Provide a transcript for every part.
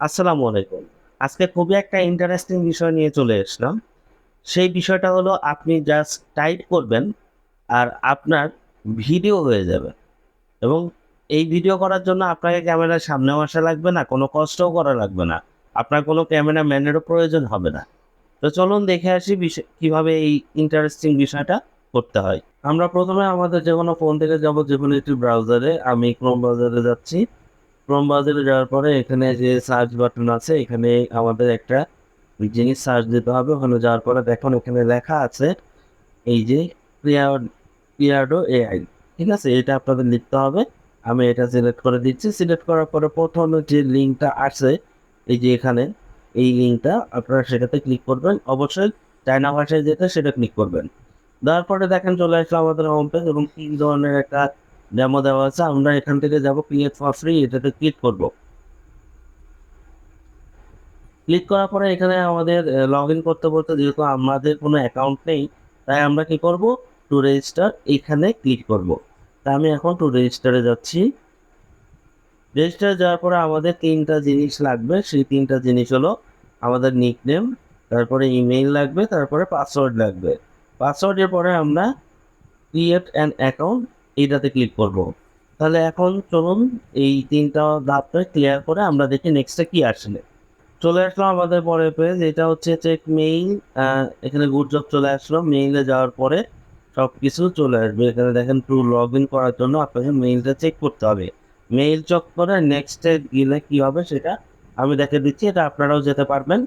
আসসালামু আলাইকুম। আজকে খুবই একটা ইন্টারেস্টিং বিষয় নিয়ে চলে এসলাম। সেই বিষয়টা হলো আপনি জাস্ট টাইপ করবেন আর আপনার ভিডিও হয়ে যাবে এবং এই ভিডিও করার জন্য আপনাকে ক্যামেরার সামনেও আসা লাগবে না, কোনো কষ্টও করা লাগবে না। আপনার কোনো ক্যামেরাম্যানেরও প্রয়োজন হবে না। তো চলুন দেখে আসি কিভাবে এই ইন্টারেস্টিং বিষয়টা করতে হয়। আমরা ১ম এ আমাদের যেকোনো ফোন থেকে যাব যেকোনো একটি ব্রাউজারে। আমি ক্রোম ব্রাউজারে যাচ্ছি। ক্রোম ব্রাউজারে যাওয়ার পরে এখানে যে সার্চ বাটন আছে এখানে আমাদের একটা জিনিস সার্চ দিতে হবে। ওখানে যাওয়ার পরে দেখুন এখানে লেখা আছে এই যে ক্রিয়াড ক্রিয়াডো এআই। ঠিক আছে? এটা আপনাদের লিখতে হবে। আমি এটা সিলেক্ট করে দিচ্ছি। সিলেক্ট করার পরে ১ম এ যে লিঙ্কটা আছে এই যে এখানে এই লিঙ্কটা আপনারা সেটাতে ক্লিক করবেন। অবশ্যই চায়না ভাষায় যেটা সেটা ক্লিক করবেন। দেওয়ার পরে দেখেন চলে আসলো আমাদের হোম পেজ এবং ৩ ধরনের একটা ডেমো দেওয়া আছে। আমরা এখান থেকে যাব ক্রিয়েট ফর ফ্রি এটাতে ক্লিক করব। ক্লিক করার পরে এখানে আমাদের লগইন করতে বলতে যেহেতু আমাদের কোনো অ্যাকাউন্ট নেই, তাই আমরা কি করব? টু রেজিস্টার এইখানে ক্লিক করব। তা আমি এখন টু রেজিস্টারে যাচ্ছি। রেজিস্টারে যাওয়ার পরে আমাদের ৩ টা জিনিস লাগবে। সেই ৩ টা জিনিস হলো আমাদের নিকনেম, তারপরে ইমেইল লাগবে, তারপরে পাসওয়ার্ড লাগবে। পাসওয়ার্ডের পরে আমরা ক্রিয়েট অ্যান অ্যাকাউন্ট এইটাতে ক্লিক করব। তাহলে এখন চলুন এই ৩ টা ধাপে ক্লিয়ার করে আমরা দেখি নেক্সটে কি আসলে। চলে আসলো আমাদের পরের পেজ। এটা হচ্ছে চেক মেইল। এখানে গুড জব চলে আসলো। মেইলে যাওয়ার পরে সবকিছু চলে আসবে। এখানে দেখেন লগ ইন করার জন্য আপনাকে মেইলটা চেক করতে হবে। মেইল চেক করে নেক্সটে গেলে কি হবে সেটা আমি দেখে দিচ্ছি। এটা আপনারাও যেতে পারবেন।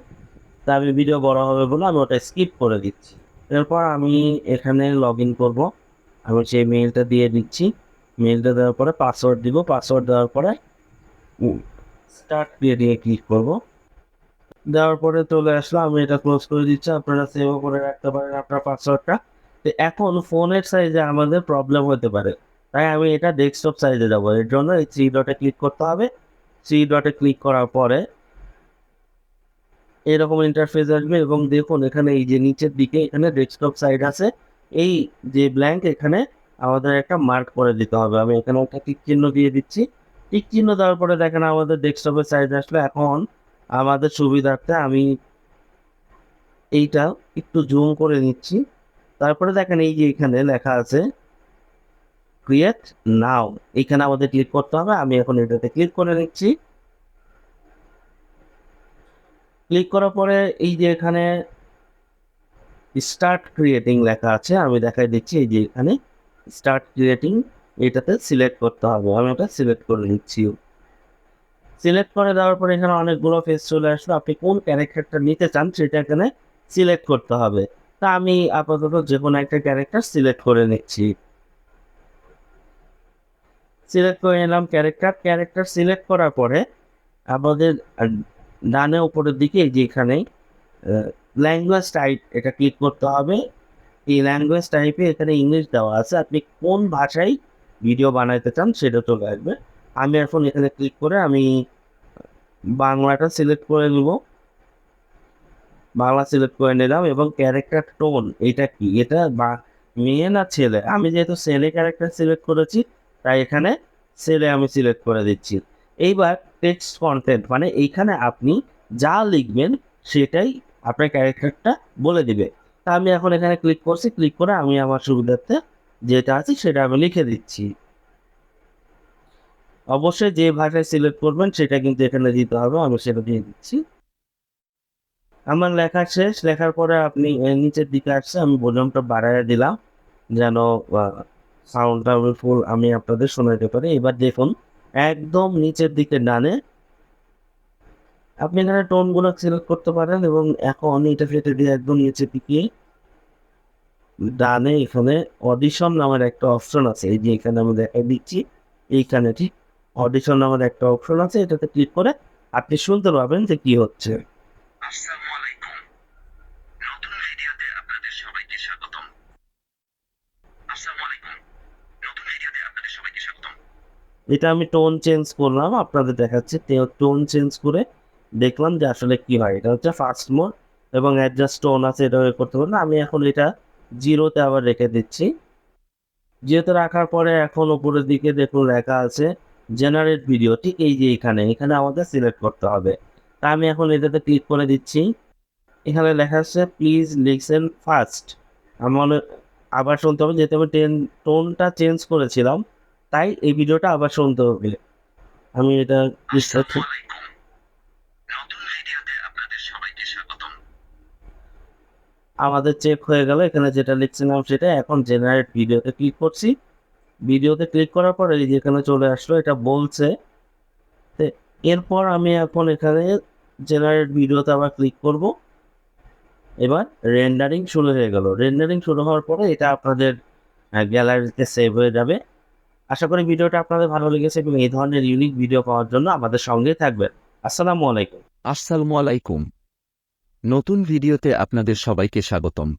তা আমি ভিডিও বড় হবে বলে আমি ওটা স্কিপ করে দিচ্ছি। এরপর আমি এখানে লগ ইন করবো। আমি সেই মেইলটা দিয়ে দিচ্ছি। মেইলটা দেওয়ার পরে পাসওয়ার্ড দিব। পাসওয়ার্ড দেওয়ার পরে স্টার্ট দিয়ে ক্লিক করব। দেওয়ার পরে চলে আসলো। আমি এটা ক্লোজ করে দিচ্ছি। আপনারা সেভও করে রাখতে পারেন আপনার পাসওয়ার্ডটা। তো এখন ফোনের সাইজে আমাদের প্রবলেম হতে পারে। তাই আমি এটা ডেস্কটপ সাইজে যাব। এর জন্য এই 3 ডটে ক্লিক করতে হবে। 3 ডটে ক্লিক করার পরে এরকম ইন্টারফেস আসবে এবং দেখুন এখানে এই যে নিচের দিকে এখানে ডেস্কটপ সাইড আছে। এই যে ব্ল্যাঙ্ক এখানে আমাদের একটা মার্ক করে দিতে হবে। আমি এখানে একটা টিক চিহ্ন দিয়ে দিচ্ছি। টিক চিহ্ন দেওয়ার পরে দেখেন আমাদের ডেস্কটপের সাইজ আসলো। এখন আমাদের সুবিধার্থে আমি এইটা একটু জুম করে নিচ্ছি। তারপরে দেখেন এই যে এখানে লেখা আছে ক্রিয়েট নাও। এখানে আমাদের ক্লিক করতে হবে। আমি এখন এটাতে ক্লিক করে নিচ্ছি। ক্লিক করার পরে এই যে এখানে স্টার্ট ক্রিয়েটিং লেখা আছে। আমি দেখাই দিচ্ছি এই যে এখানে স্টার্ট ক্রিয়েটিং এটাতে সিলেক্ট করতে হবে। আমি ওটা সিলেক্ট করে নিচ্ছি। সিলেক্ট করে দেওয়ার পরে এখানে অনেকগুলো ফেস চলে আসলো। আপনি কোন ক্যারেক্টারটা নিতে চান সেটা এখানে সিলেক্ট করতে হবে। তা আমি আপাতত যেকোনো একটা ক্যারেক্টার সিলেক্ট করে নিচ্ছি। সিলেক্ট করে নিলাম ক্যারেক্টার সিলেক্ট করার পরে আমাদের ডানে উপরের দিকে এই যে এখানে ল্যাঙ্গুয়েজ টাইপ এটা ক্লিক করতে হবে। এই ল্যাঙ্গুয়েজ টাইপে এখানে ইংলিশ দেওয়া আছে। আপনি কোন ভাষায় ভিডিও বানাইতে চান সেটা চলে আসবে। আমি এখন এখানে ক্লিক করে আমি বাংলাটা সিলেক্ট করে নিব। বাংলা সিলেক্ট করে নিলাম এবং ক্যারেক্টার টোন এটা কি? এটা মেয়ে না ছেলে? আমি যেহেতু ছেলে ক্যারেক্টার সিলেক্ট করেছি তাই এখানে ছেলে আমি সিলেক্ট করে দিচ্ছি। এইবার টেক্সট কনটেন্ট মানে এইখানে আপনি যা লিখবেন সেটাই আপনার ক্যারেক্টারটা বলে দিবে। তা আমি এখন এখানে ক্লিক করছি। ক্লিক করে আমি আমার সুবিধার্থে যেটা আছে সেটা আমি লিখে দিচ্ছি। অবশ্যই যে ভাষায় সিলেক্ট করবেন সেটা কিন্তু এখানে দিতে হবে। আমি সেটা দিয়ে দিচ্ছি। আমার লেখা শেষ। লেখার পরে আপনি নিচের দিকে আসছে আমি ভলিউমটা বাড়াইয়া দিলাম যেন আ সাউন্ডটা আমি ফুল আমি আপনাদের শোনাইতে পারি। এবার দেখুন একদম নিচের দিকে ডানে আপনি এখানে টোনগুলো সিলেক্ট করতে পারেন এবং এখন এটা কেটে দিয়ে একদম নিচের দিকে ডানে এখানে অডিশন নামের একটা অপশন আছে। এই যে এখানে আমি দেখাই দিচ্ছি। এইখানে ঠিক অডিশন নামের একটা অপশন আছে। এটাতে ক্লিক করে আপনি শুনতে পাবেন যে কি হচ্ছে। আসসালামু আলাইকুম। নতুন ভিডিওতে আপনাদের সবাইকে স্বাগতম। আসসালামু আলাইকুম। নতুন ভিডিওতে আপনাদের সবাইকে স্বাগতম। এটা আমি টোন চেঞ্জ করলাম আপনাদের দেখাচ্ছি। টোন চেঞ্জ করে দেখলাম যে আসলে কি হয়। এটা হচ্ছে ফাস্ট মোড এবং অ্যাডজাস্ট টোন আছে এটাও করতে পারবেন। আমি এখন এটা 0 তে আবার রেখে দিচ্ছি। 0 তে রাখার পরে এখন উপরের দিকে দেখুন লেখা আছে জেনারেট ভিডিও। ঠিক এই যে এখানে আমাদের সিলেক্ট করতে হবে। তা আমি এখন এটাতে ক্লিক করে দিচ্ছি। এখানে লেখা আছে প্লিজ লিসেন ফার্স্ট। আমার আবার শুনতে হবে, যেহেতু আমি টোনটা চেঞ্জ করেছিলাম, তাই এই ভিডিওটা আবার শুনতে হবে। আমি এটা আসসালামু আলাইকুম, নতুন ভিডিওতে আপনাদের সবাইকে স্বাগতম। আমাদের চেক হয়ে গেল, এখানে যেটা লিখছিলাম সেটা। এখন জেনারেট ভিডিওতে ক্লিক করছি। ভিডিওতে ক্লিক করার পরে এই যে এখানে চলে আসলো, এটা বলছে। তো এরপর আমি এখন এখানে জেনারেট ভিডিওতে আবার ক্লিক করব। এবার রেন্ডারিং শুরু হয়ে গেল। রেন্ডারিং শুরু হওয়ার পরে এটা আপনাদের গ্যালারিতে সেভ হয়ে যাবে। আশা করি ভিডিওটা আপনাদের ভালো লেগেছে এবং এই ধরনের ইউনিক ভিডিও পাওয়ার জন্য আমাদের সঙ্গেই থাকবেন। আসসালামু আলাইকুম। আসসালামু আলাইকুম, নতুন ভিডিওতে আপনাদের সবাইকে স্বাগতম।